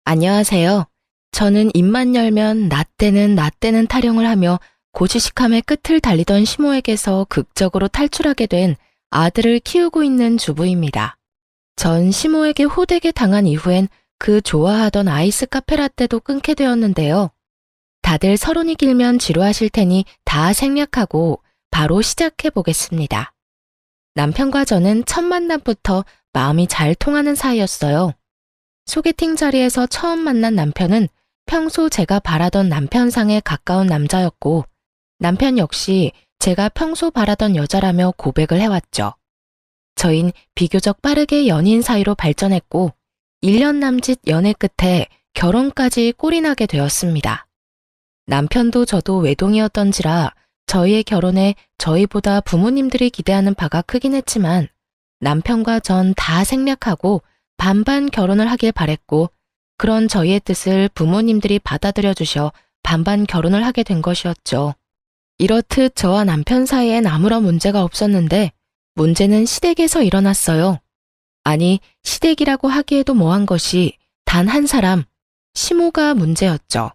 안녕하세요. 저는 입만 열면 나 때는 타령을 하며 고지식함의 끝을 달리던 시모에게서 극적으로 탈출하게 된 아들을 키우고 있는 주부입니다. 전 시모에게 호되게 당한 이후엔 그 좋아하던 아이스 카페라떼도 끊게 되었는데요. 다들 서론이 길면 지루하실 테니 다 생략하고 바로 시작해 보겠습니다. 남편과 저는 첫 만남부터 마음이 잘 통하는 사이였어요. 소개팅 자리에서 처음 만난 남편은 평소 제가 바라던 남편상에 가까운 남자였고, 남편 역시 제가 평소 바라던 여자라며 고백을 해왔죠. 저흰 비교적 빠르게 연인 사이로 발전했고, 1년 남짓 연애 끝에 결혼까지 꼴이 나게 되었습니다. 남편도 저도 외동이었던지라 저희의 결혼에 저희보다 부모님들이 기대하는 바가 크긴 했지만, 남편과 전 다 생략하고 반반 결혼을 하길 바랬고, 그런 저희의 뜻을 부모님들이 받아들여 주셔 반반 결혼을 하게 된 것이었죠. 이렇듯 저와 남편 사이엔 아무런 문제가 없었는데, 문제는 시댁에서 일어났어요. 아니, 시댁이라고 하기에도 뭐한 것이 단 한 사람, 시모가 문제였죠.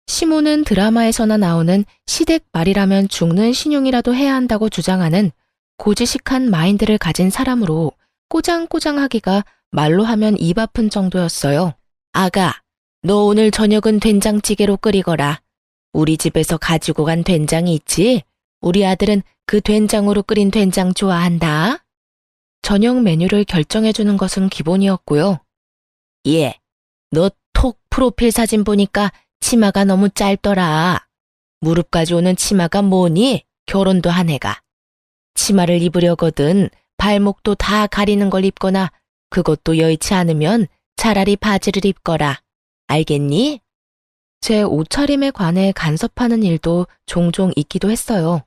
시모는 드라마에서나 나오는 시댁 말이라면 죽는 신용이라도 해야 한다고 주장하는 고지식한 마인드를 가진 사람으로 꼬장꼬장하기가 말로 하면 입 아픈 정도였어요. 아가, 너 오늘 저녁은 된장찌개로 끓이거라. 우리 집에서 가지고 간 된장이 있지? 우리 아들은 그 된장으로 끓인 된장 좋아한다. 저녁 메뉴를 결정해주는 것은 기본이었고요. 예, 너 톡 프로필 사진 보니까 치마가 너무 짧더라. 무릎까지 오는 치마가 뭐니? 결혼도 한 애가. 치마를 입으려거든 발목도 다 가리는 걸 입거나 그것도 여의치 않으면 차라리 바지를 입거라. 알겠니? 제 옷차림에 관해 간섭하는 일도 종종 있기도 했어요.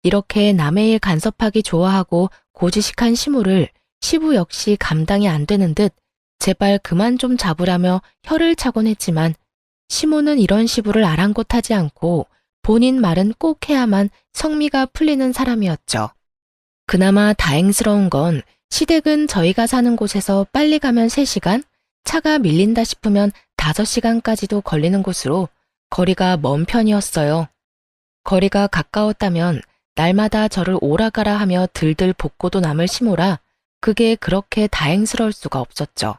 이렇게 남의 일 간섭하기 좋아하고 고지식한 시모를 시부 역시 감당이 안 되는 듯 제발 그만 좀 잡으라며 혀를 차곤 했지만 시모는 이런 시부를 아랑곳하지 않고 본인 말은 꼭 해야만 성미가 풀리는 사람이었죠. 그나마 다행스러운 건 시댁은 저희가 사는 곳에서 빨리 가면 3시간, 차가 밀린다 싶으면 5시간까지도 걸리는 곳으로 거리가 먼 편이었어요. 거리가 가까웠다면 날마다 저를 오라가라 하며 들들 볶고도 남을 시모라 그게 그렇게 다행스러울 수가 없었죠.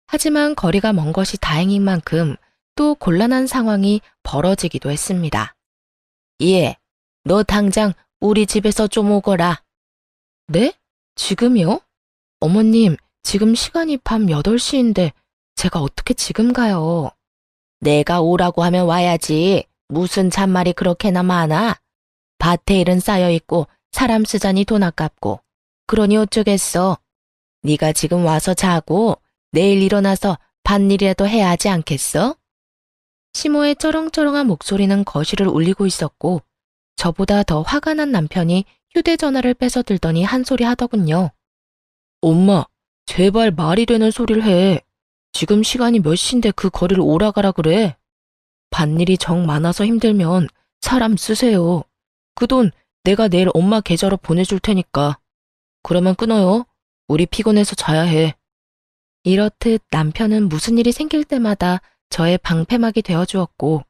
하지만 거리가 먼 것이 다행인 만큼 또 곤란한 상황이 벌어지기도 했습니다. 예, 너 당장 우리 집에서 좀 오거라. 네? 지금이요? 어머님, 지금 시간이 밤 8시인데 제가 어떻게 지금 가요? 내가 오라고 하면 와야지. 무슨 잔말이 그렇게나 많아? 밭에 일은 쌓여있고 사람 쓰자니 돈 아깝고. 그러니 어쩌겠어. 네가 지금 와서 자고 내일 일어나서 밭일이라도 해야 하지 않겠어? 시모의 쩌렁쩌렁한 목소리는 거실을 울리고 있었고 저보다 더 화가 난 남편이 휴대전화를 뺏어 들더니 한 소리 하더군요. 엄마, 제발 말이 되는 소리를 해. 지금 시간이 몇 시인데 그 거리를 오라가라 그래. 밭일이 정 많아서 힘들면 사람 쓰세요. 그 돈 내가 내일 엄마 계좌로 보내줄 테니까. 그러면 끊어요. 우리 피곤해서 자야 해. 이렇듯 남편은 무슨 일이 생길 때마다 저의 방패막이 되어주었고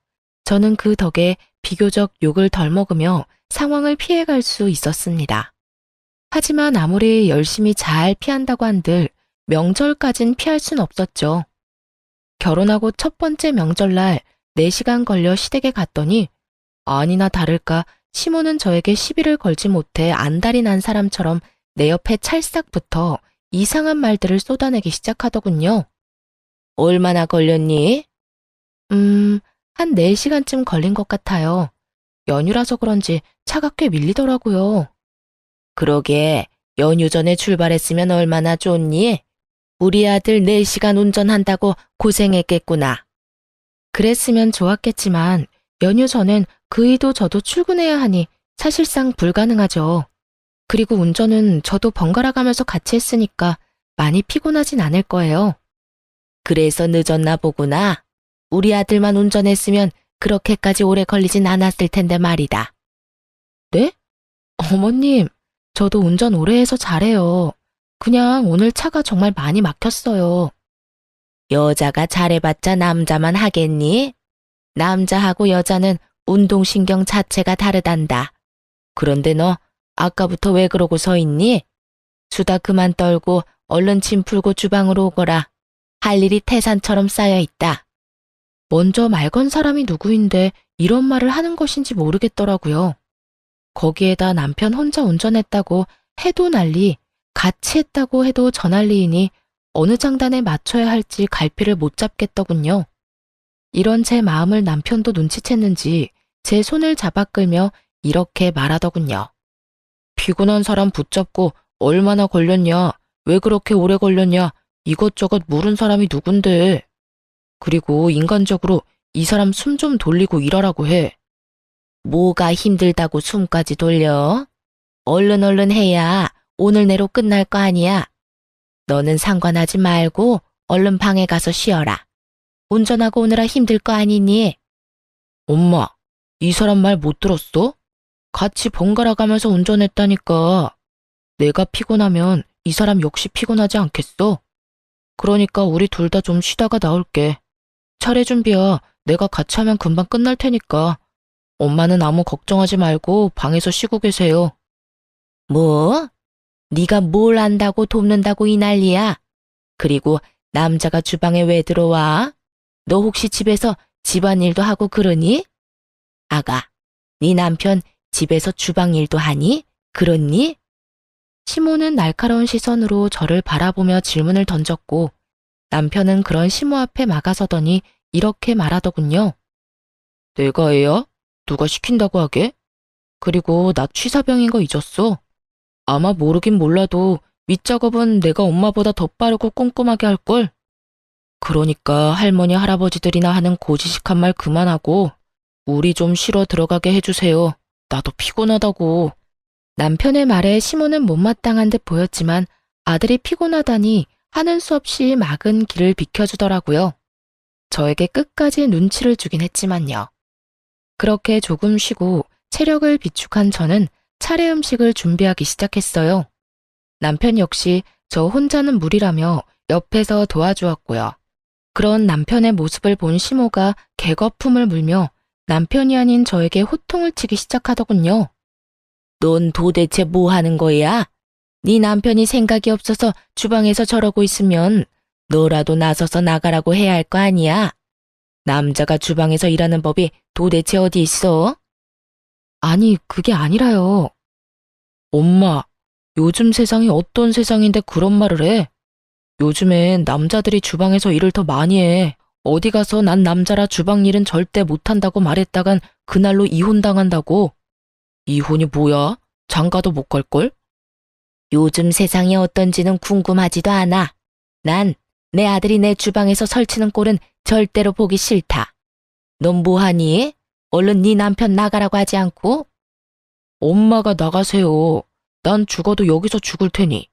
저는 그 덕에 비교적 욕을 덜 먹으며 상황을 피해갈 수 있었습니다. 하지만 아무리 열심히 잘 피한다고 한들 명절까진 피할 순 없었죠. 결혼하고 첫 번째 명절날 4시간 걸려 시댁에 갔더니 아니나 다를까 시모는 저에게 시비를 걸지 못해 안달이 난 사람처럼 내 옆에 찰싹부터 이상한 말들을 쏟아내기 시작하더군요. 얼마나 걸렸니? 한 4시간쯤 걸린 것 같아요. 연휴라서 그런지 차가 꽤 밀리더라고요. 그러게, 연휴 전에 출발했으면 얼마나 좋니? 우리 아들 4시간 운전한다고 고생했겠구나. 그랬으면 좋았겠지만 연휴 전엔 그이도 저도 출근해야 하니 사실상 불가능하죠. 그리고 운전은 저도 번갈아 가면서 같이 했으니까 많이 피곤하진 않을 거예요. 그래서 늦었나 보구나. 우리 아들만 운전했으면 그렇게까지 오래 걸리진 않았을 텐데 말이다. 네? 어머님, 저도 운전 오래 해서 잘해요. 그냥 오늘 차가 정말 많이 막혔어요. 여자가 잘해봤자 남자만 하겠니? 남자하고 여자는 운동신경 자체가 다르단다. 그런데 너 아까부터 왜 그러고 서 있니? 수다 그만 떨고 얼른 짐 풀고 주방으로 오거라. 할 일이 태산처럼 쌓여 있다. 먼저 말 건 사람이 누구인데 이런 말을 하는 것인지 모르겠더라고요. 거기에다 남편 혼자 운전했다고 해도 난리, 같이 했다고 해도 전할리이니 어느 장단에 맞춰야 할지 갈피를 못 잡겠더군요. 이런 제 마음을 남편도 눈치챘는지 제 손을 잡아 끌며 이렇게 말하더군요. 피곤한 사람 붙잡고 얼마나 걸렸냐, 왜 그렇게 오래 걸렸냐, 이것저것 물은 사람이 누군데. 그리고 인간적으로 이 사람 숨 좀 돌리고 일하라고 해. 뭐가 힘들다고 숨까지 돌려? 얼른 해야 오늘 내로 끝날 거 아니야. 너는 상관하지 말고 얼른 방에 가서 쉬어라. 운전하고 오느라 힘들 거 아니니? 엄마, 이 사람 말 못 들었어? 같이 번갈아 가면서 운전했다니까. 내가 피곤하면 이 사람 역시 피곤하지 않겠어? 그러니까 우리 둘 다 좀 쉬다가 나올게. 차례 준비야. 내가 같이 하면 금방 끝날 테니까. 엄마는 아무 걱정하지 말고 방에서 쉬고 계세요. 뭐? 네가 뭘 안다고 돕는다고 이 난리야? 그리고 남자가 주방에 왜 들어와? 너 혹시 집에서 집안일도 하고 그러니? 아가, 네 남편 집에서 주방일도 하니? 그렇니? 시모는 날카로운 시선으로 저를 바라보며 질문을 던졌고 남편은 그런 시모 앞에 막아서더니 이렇게 말하더군요. 내가 애야? 누가 시킨다고 하게? 그리고 나 취사병인 거 잊었어? 아마 모르긴 몰라도 밑작업은 내가 엄마보다 더 빠르고 꼼꼼하게 할걸? 그러니까 할머니 할아버지들이나 하는 고지식한 말 그만하고 우리 좀 쉬러 들어가게 해주세요. 나도 피곤하다고. 남편의 말에 시모는 못마땅한 듯 보였지만 아들이 피곤하다니 하는 수 없이 막은 길을 비켜주더라고요. 저에게 끝까지 눈치를 주긴 했지만요. 그렇게 조금 쉬고 체력을 비축한 저는 차례 음식을 준비하기 시작했어요. 남편 역시 저 혼자는 무리라며 옆에서 도와주었고요. 그런 남편의 모습을 본 시모가 개거품을 물며 남편이 아닌 저에게 호통을 치기 시작하더군요. 넌 도대체 뭐 하는 거야? 네 남편이 생각이 없어서 주방에서 저러고 있으면 너라도 나서서 나가라고 해야 할 거 아니야? 남자가 주방에서 일하는 법이 도대체 어디 있어? 아니, 그게 아니라요. 엄마, 요즘 세상이 어떤 세상인데 그런 말을 해? 요즘엔 남자들이 주방에서 일을 더 많이 해. 어디 가서 난 남자라 주방 일은 절대 못한다고 말했다간 그날로 이혼당한다고. 이혼이 뭐야? 장가도 못 갈걸? 요즘 세상이 어떤지는 궁금하지도 않아. 난 내 아들이 내 주방에서 설치는 꼴은 절대로 보기 싫다. 넌 뭐하니? 얼른 네 남편 나가라고 하지 않고? 엄마가 나가세요. 난 죽어도 여기서 죽을 테니.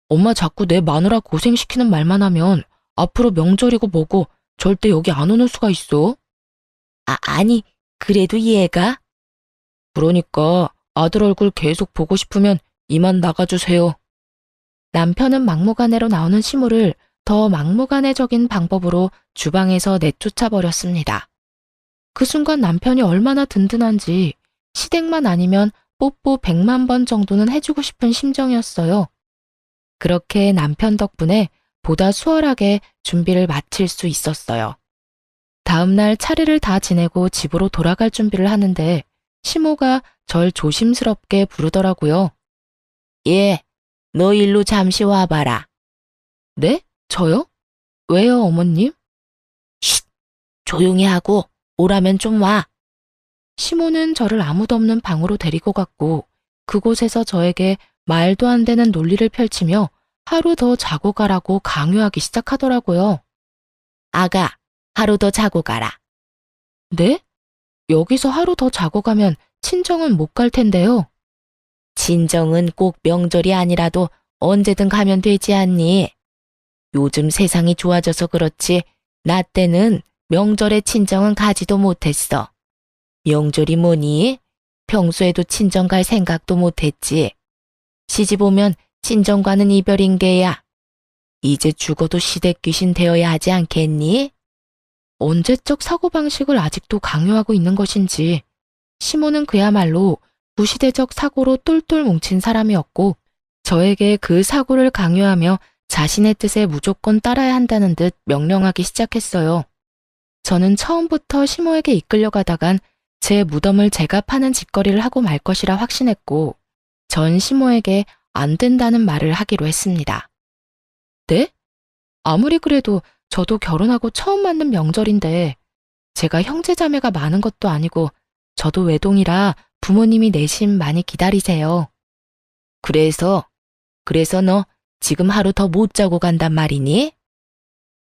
엄마 자꾸 내 마누라 고생시키는 말만 하면 앞으로 명절이고 뭐고 절대 여기 안 오는 수가 있어. 아니, 그래도 이해가? 그러니까 아들 얼굴 계속 보고 싶으면 이만 나가주세요. 남편은 막무가내로 나오는 시모를 더 막무가내적인 방법으로 주방에서 내쫓아 버렸습니다. 그 순간 남편이 얼마나 든든한지 시댁만 아니면 뽀뽀 100만 번 정도는 해주고 싶은 심정이었어요. 그렇게 남편 덕분에 보다 수월하게 준비를 마칠 수 있었어요. 다음날 차례를 다 지내고 집으로 돌아갈 준비를 하는데 시모가 절 조심스럽게 부르더라고요. 예, 너 일로 잠시 와봐라. 네? 저요? 왜요, 어머님? 쉿! 조용히 하고 오라면 좀 와. 시모는 저를 아무도 없는 방으로 데리고 갔고 그곳에서 저에게 말도 안 되는 논리를 펼치며 하루 더 자고 가라고 강요하기 시작하더라고요. 아가, 하루 더 자고 가라. 네? 여기서 하루 더 자고 가면 친정은 못 갈 텐데요. 친정은 꼭 명절이 아니라도 언제든 가면 되지 않니? 요즘 세상이 좋아져서 그렇지 나 때는 명절에 친정은 가지도 못했어. 명절이 뭐니? 평소에도 친정 갈 생각도 못했지. 시집 오면 친정과는 이별인 게야. 이제 죽어도 시댁 귀신 되어야 하지 않겠니? 언제적 사고방식을 아직도 강요하고 있는 것인지 시모는 그야말로 구시대적 사고로 똘똘 뭉친 사람이었고 저에게 그 사고를 강요하며 자신의 뜻에 무조건 따라야 한다는 듯 명령하기 시작했어요. 저는 처음부터 시모에게 이끌려가다간 제 무덤을 제가 파는 짓거리를 하고 말 것이라 확신했고 전 시모에게 안 된다는 말을 하기로 했습니다. 네? 아무리 그래도 저도 결혼하고 처음 맞는 명절인데 제가 형제자매가 많은 것도 아니고 저도 외동이라 부모님이 내심 많이 기다리세요. 그래서 너 지금 하루 더 못 자고 간단 말이니?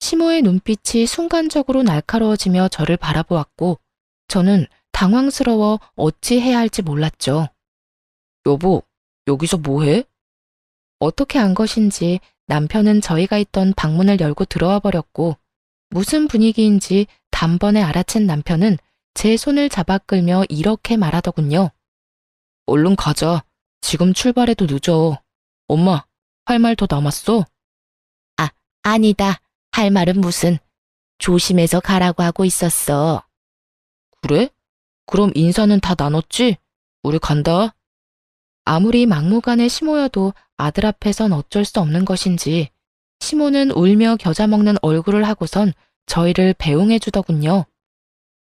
시모의 눈빛이 순간적으로 날카로워지며 저를 바라보았고 저는 당황스러워 어찌 해야 할지 몰랐죠. 여보, 여기서 뭐해? 어떻게 안 것인지 남편은 저희가 있던 방문을 열고 들어와 버렸고 무슨 분위기인지 단번에 알아챈 남편은 제 손을 잡아 끌며 이렇게 말하더군요. 얼른 가자. 지금 출발해도 늦어. 엄마, 할 말 더 남았어? 아니다. 할 말은 무슨. 조심해서 가라고 하고 있었어. 그래? 그럼 인사는 다 나눴지? 우리 간다. 아무리 막무가내 시모여도 아들 앞에선 어쩔 수 없는 것인지 시모는 울며 겨자 먹는 얼굴을 하고선 저희를 배웅해 주더군요.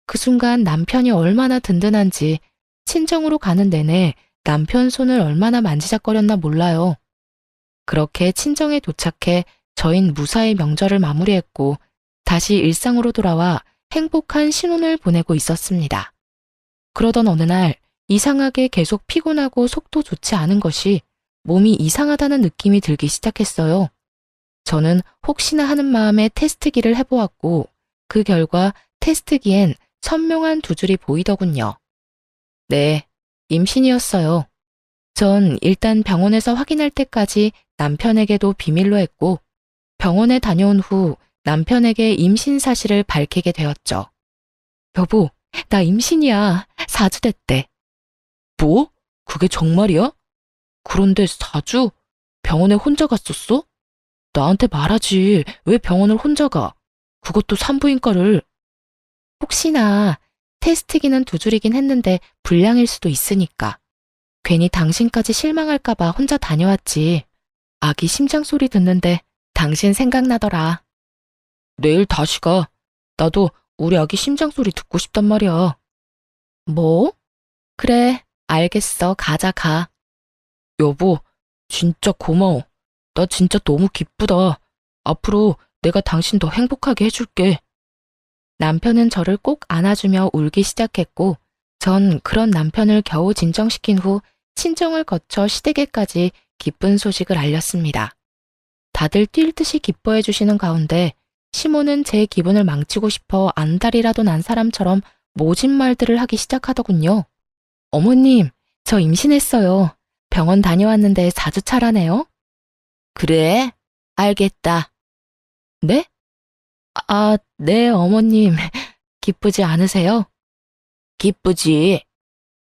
그 순간 남편이 얼마나 든든한지 친정으로 가는 내내 남편 손을 얼마나 만지작거렸나 몰라요. 그렇게 친정에 도착해 저흰 무사히 명절을 마무리했고 다시 일상으로 돌아와 행복한 신혼을 보내고 있었습니다. 그러던 어느 날 이상하게 계속 피곤하고 속도 좋지 않은 것이 몸이 이상하다는 느낌이 들기 시작했어요. 저는 혹시나 하는 마음에 테스트기를 해보았고 그 결과 테스트기엔 선명한 두 줄이 보이더군요. 네, 임신이었어요. 전 일단 병원에서 확인할 때까지 남편에게도 비밀로 했고 병원에 다녀온 후 남편에게 임신 사실을 밝히게 되었죠. 여보, 나 임신이야. 4주 됐대. 뭐? 그게 정말이야? 그런데 4주? 병원에 혼자 갔었어? 나한테 말하지. 왜 병원을 혼자 가? 그것도 산부인과를. 혹시나 테스트기는 두 줄이긴 했는데 불량일 수도 있으니까. 괜히 당신까지 실망할까봐 혼자 다녀왔지. 아기 심장 소리 듣는데 당신 생각나더라. 내일 다시 가. 나도 우리 아기 심장 소리 듣고 싶단 말이야. 뭐? 그래, 알겠어. 가자, 가. 여보, 진짜 고마워. 나 진짜 너무 기쁘다. 앞으로 내가 당신 더 행복하게 해줄게. 남편은 저를 꼭 안아주며 울기 시작했고 전 그런 남편을 겨우 진정시킨 후 친정을 거쳐 시댁에까지 기쁜 소식을 알렸습니다. 다들 뛸 듯이 기뻐해 주시는 가운데 시모는 제 기분을 망치고 싶어 안달이라도 난 사람처럼 모진 말들을 하기 시작하더군요. 어머님, 저 임신했어요. 병원 다녀왔는데 4주 차라네요. 그래? 알겠다. 네? 네, 어머님. 기쁘지 않으세요? 기쁘지.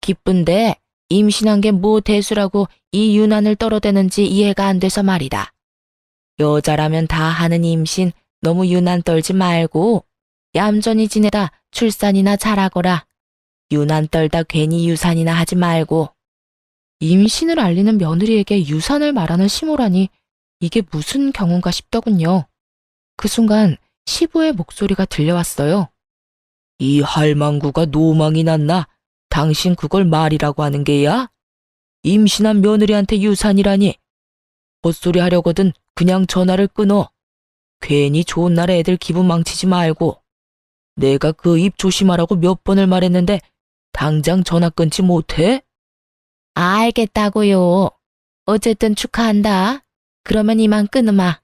기쁜데 임신한 게 뭐 대수라고 이 유난을 떨어대는지 이해가 안 돼서 말이다. 여자라면 다 하는 임신 너무 유난 떨지 말고 얌전히 지내다 출산이나 잘하거라. 유난 떨다 괜히 유산이나 하지 말고. 임신을 알리는 며느리에게 유산을 말하는 시모라니 이게 무슨 경우인가 싶더군요. 그 순간 시부의 목소리가 들려왔어요. 이 할망구가 노망이 났나? 당신 그걸 말이라고 하는 게야? 임신한 며느리한테 유산이라니. 헛소리 하려거든 그냥 전화를 끊어. 괜히 좋은 날에 애들 기분 망치지 말고. 내가 그 입 조심하라고 몇 번을 말했는데 당장 전화 끊지 못해? 알겠다고요. 어쨌든 축하한다. 그러면 이만 끊으마.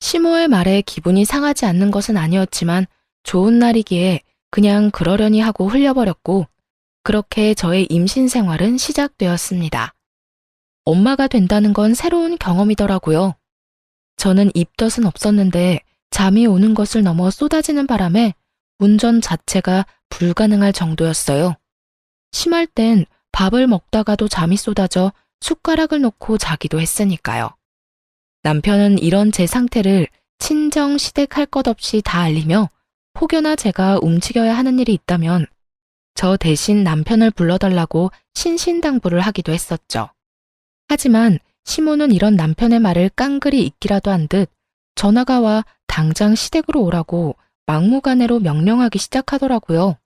시모의 말에 기분이 상하지 않는 것은 아니었지만 좋은 날이기에 그냥 그러려니 하고 흘려버렸고 그렇게 저의 임신 생활은 시작되었습니다. 엄마가 된다는 건 새로운 경험이더라고요. 저는 입덧은 없었는데 잠이 오는 것을 넘어 쏟아지는 바람에 운전 자체가 불가능할 정도였어요. 심할 땐 밥을 먹다가도 잠이 쏟아져 숟가락을 놓고 자기도 했으니까요. 남편은 이런 제 상태를 친정 시댁 할 것 없이 다 알리며 혹여나 제가 움직여야 하는 일이 있다면 저 대신 남편을 불러달라고 신신당부를 하기도 했었죠. 하지만 시모는 이런 남편의 말을 깡그리 잊기라도 한 듯 전화가 와 당장 시댁으로 오라고 막무가내로 명령하기 시작하더라고요.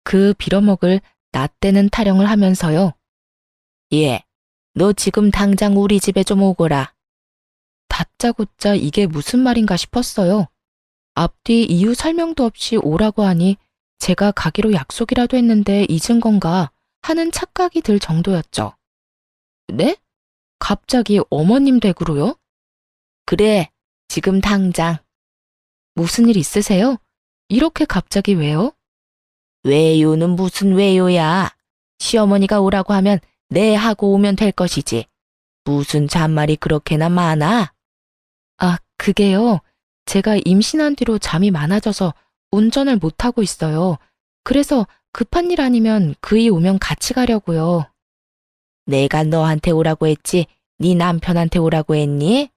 그 빌어먹을 나 때는 타령을 하면서요. 예, 너 지금 당장 우리 집에 좀 오거라. 다짜고짜 이게 무슨 말인가 싶었어요. 앞뒤 이유 설명도 없이 오라고 하니 제가 가기로 약속이라도 했는데 잊은 건가 하는 착각이 들 정도였죠. 네? 갑자기 어머님 댁으로요? 그래, 지금 당장. 무슨 일 있으세요? 이렇게 갑자기 왜요? 왜요는 무슨 왜요야. 시어머니가 오라고 하면 네 하고 오면 될 것이지. 무슨 잔말이 그렇게나 많아? 아, 그게요. 제가 임신한 뒤로 잠이 많아져서 운전을 못하고 있어요. 그래서 급한 일 아니면 그이 오면 같이 가려고요. 내가 너한테 오라고 했지, 네 남편한테 오라고 했니?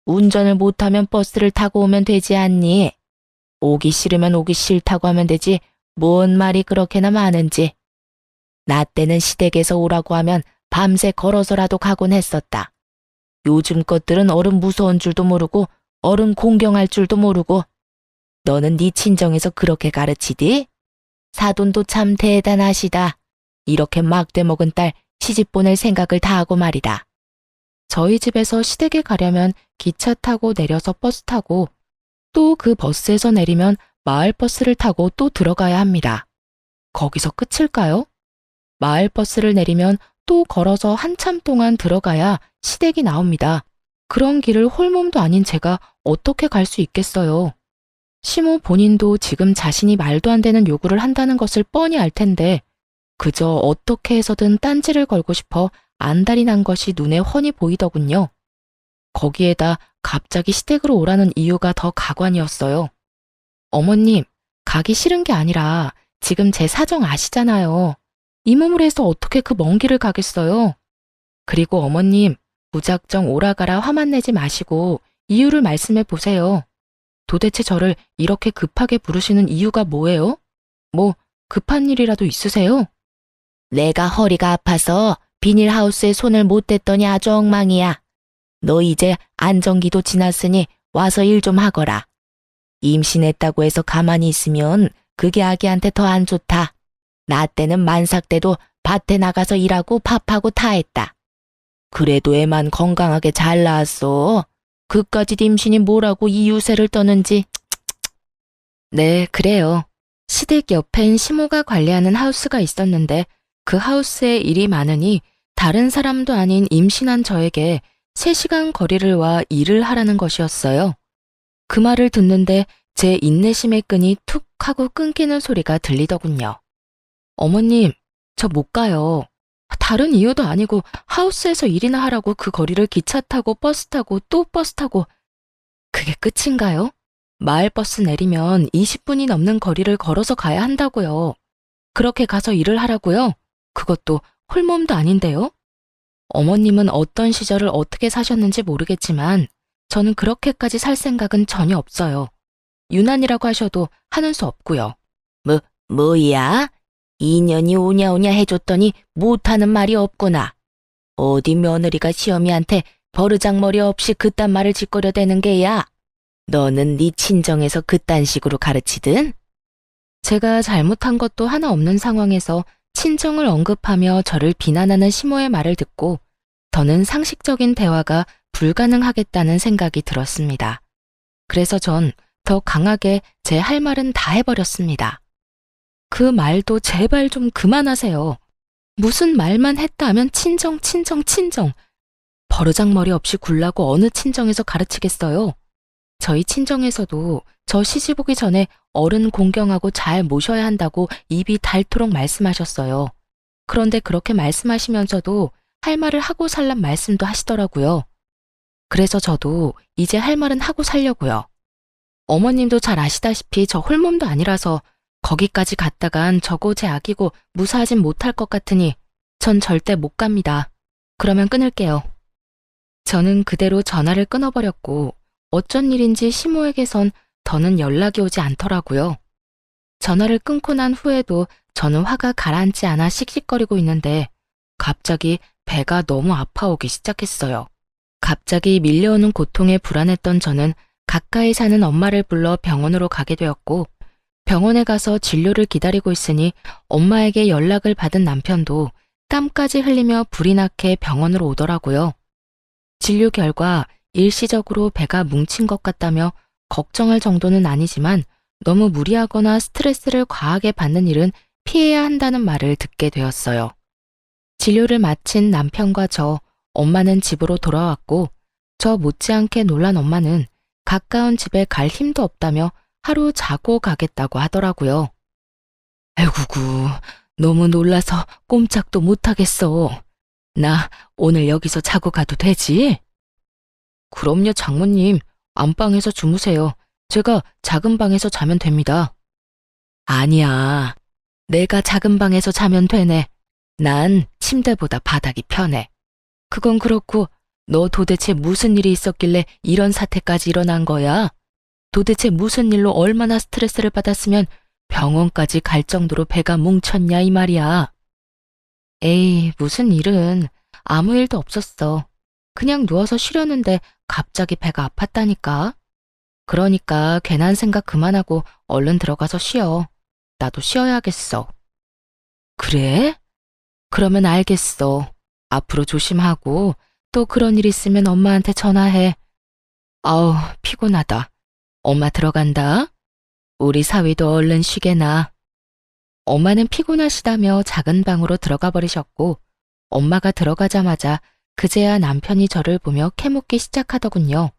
운전을 못하면 버스를 타고 오면 되지 않니? 오기 싫으면 오기 싫다고 하면 되지, 뭔 말이 그렇게나 많은지. 나 때는 시댁에서 오라고 하면 밤새 걸어서라도 가곤 했었다. 요즘 것들은 어른 무서운 줄도 모르고 어른 공경할 줄도 모르고. 너는 네 친정에서 그렇게 가르치디? 사돈도 참 대단하시다. 이렇게 막대 먹은 딸 시집 보낼 생각을 다 하고 말이다. 저희 집에서 시댁에 가려면 기차 타고 내려서 버스 타고 또 그 버스에서 내리면 마을버스를 타고 또 들어가야 합니다. 거기서 끝일까요? 마을버스를 내리면 또 걸어서 한참 동안 들어가야 시댁이 나옵니다. 그런 길을 홀몸도 아닌 제가 어떻게 갈 수 있겠어요. 시모 본인도 지금 자신이 말도 안 되는 요구를 한다는 것을 뻔히 알 텐데 그저 어떻게 해서든 딴지를 걸고 싶어 안달이 난 것이 눈에 훤히 보이더군요. 거기에다 갑자기 시댁으로 오라는 이유가 더 가관이었어요. 어머님, 가기 싫은 게 아니라 지금 제 사정 아시잖아요. 이 몸을 해서 어떻게 그 먼 길을 가겠어요? 그리고 어머님, 무작정 오라가라 화만 내지 마시고 이유를 말씀해 보세요. 도대체 저를 이렇게 급하게 부르시는 이유가 뭐예요? 뭐 급한 일이라도 있으세요? 내가 허리가 아파서 비닐하우스에 손을 못 댔더니 아주 엉망이야. 너 이제 안정기도 지났으니 와서 일 좀 하거라. 임신했다고 해서 가만히 있으면 그게 아기한테 더 안 좋다. 나 때는 만삭 때도 밭에 나가서 일하고 밥하고 다 했다. 그래도 애만 건강하게 잘 낳았어. 그까짓 임신이 뭐라고 이유세를 떠는지. 네, 그래요. 시댁 옆엔 시모가 관리하는 하우스가 있었는데 그 하우스에 일이 많으니 다른 사람도 아닌 임신한 저에게 3시간 거리를 와 일을 하라는 것이었어요. 그 말을 듣는데 제 인내심의 끈이 툭 하고 끊기는 소리가 들리더군요. 어머님, 저 못 가요. 다른 이유도 아니고 하우스에서 일이나 하라고 그 거리를 기차 타고 버스 타고 또 버스 타고. 그게 끝인가요? 마을버스 내리면 20분이 넘는 거리를 걸어서 가야 한다고요. 그렇게 가서 일을 하라고요? 그것도 홀몸도 아닌데요? 어머님은 어떤 시절을 어떻게 사셨는지 모르겠지만 저는 그렇게까지 살 생각은 전혀 없어요. 유난이라고 하셔도 하는 수 없고요. 뭐야? 2년이 오냐오냐 해줬더니 못하는 말이 없구나. 어디 며느리가 시어미한테 버르장머리 없이 그딴 말을 짓거려대는 게야. 너는 네 친정에서 그딴 식으로 가르치든? 제가 잘못한 것도 하나 없는 상황에서 친정을 언급하며 저를 비난하는 시모의 말을 듣고 더는 상식적인 대화가 불가능하겠다는 생각이 들었습니다. 그래서 전 더 강하게 제 할 말은 다 해버렸습니다. 그 말도 제발 좀 그만하세요. 무슨 말만 했다 하면 친정. 버르장머리 없이 굴라고 어느 친정에서 가르치겠어요. 저희 친정에서도 저 시집 오기 전에 어른 공경하고 잘 모셔야 한다고 입이 닳도록 말씀하셨어요. 그런데 그렇게 말씀하시면서도 할 말을 하고 살란 말씀도 하시더라고요. 그래서 저도 이제 할 말은 하고 살려고요. 어머님도 잘 아시다시피 저 홀몸도 아니라서 거기까지 갔다간 저고 제 아기고 무사하진 못할 것 같으니 전 절대 못 갑니다. 그러면 끊을게요. 저는 그대로 전화를 끊어버렸고 어쩐 일인지 시모에게선 더는 연락이 오지 않더라고요. 전화를 끊고 난 후에도 저는 화가 가라앉지 않아 씩씩거리고 있는데 갑자기 배가 너무 아파오기 시작했어요. 갑자기 밀려오는 고통에 불안했던 저는 가까이 사는 엄마를 불러 병원으로 가게 되었고 병원에 가서 진료를 기다리고 있으니 엄마에게 연락을 받은 남편도 땀까지 흘리며 불이 나게 병원으로 오더라고요. 진료 결과 일시적으로 배가 뭉친 것 같다며 걱정할 정도는 아니지만 너무 무리하거나 스트레스를 과하게 받는 일은 피해야 한다는 말을 듣게 되었어요. 진료를 마친 남편과 엄마는 집으로 돌아왔고 저 못지않게 놀란 엄마는 가까운 집에 갈 힘도 없다며 하루 자고 가겠다고 하더라고요. 아이구구, 너무 놀라서 꼼짝도 못하겠어. 나 오늘 여기서 자고 가도 되지? 그럼요, 장모님. 안방에서 주무세요. 제가 작은 방에서 자면 됩니다. 아니야. 내가 작은 방에서 자면 되네. 난 침대보다 바닥이 편해. 그건 그렇고 너 도대체 무슨 일이 있었길래 이런 사태까지 일어난 거야? 도대체 무슨 일로 얼마나 스트레스를 받았으면 병원까지 갈 정도로 배가 뭉쳤냐 이 말이야. 에이, 무슨 일은 아무 일도 없었어. 그냥 누워서 쉬려는데 갑자기 배가 아팠다니까. 그러니까 괜한 생각 그만하고 얼른 들어가서 쉬어. 나도 쉬어야겠어. 그래? 그러면 알겠어. 앞으로 조심하고 또 그런 일 있으면 엄마한테 전화해. 아우, 피곤하다. 엄마 들어간다. 우리 사위도 얼른 쉬게나. 엄마는 피곤하시다며 작은 방으로 들어가 버리셨고 엄마가 들어가자마자 그제야 남편이 저를 보며 캐묻기 시작하더군요.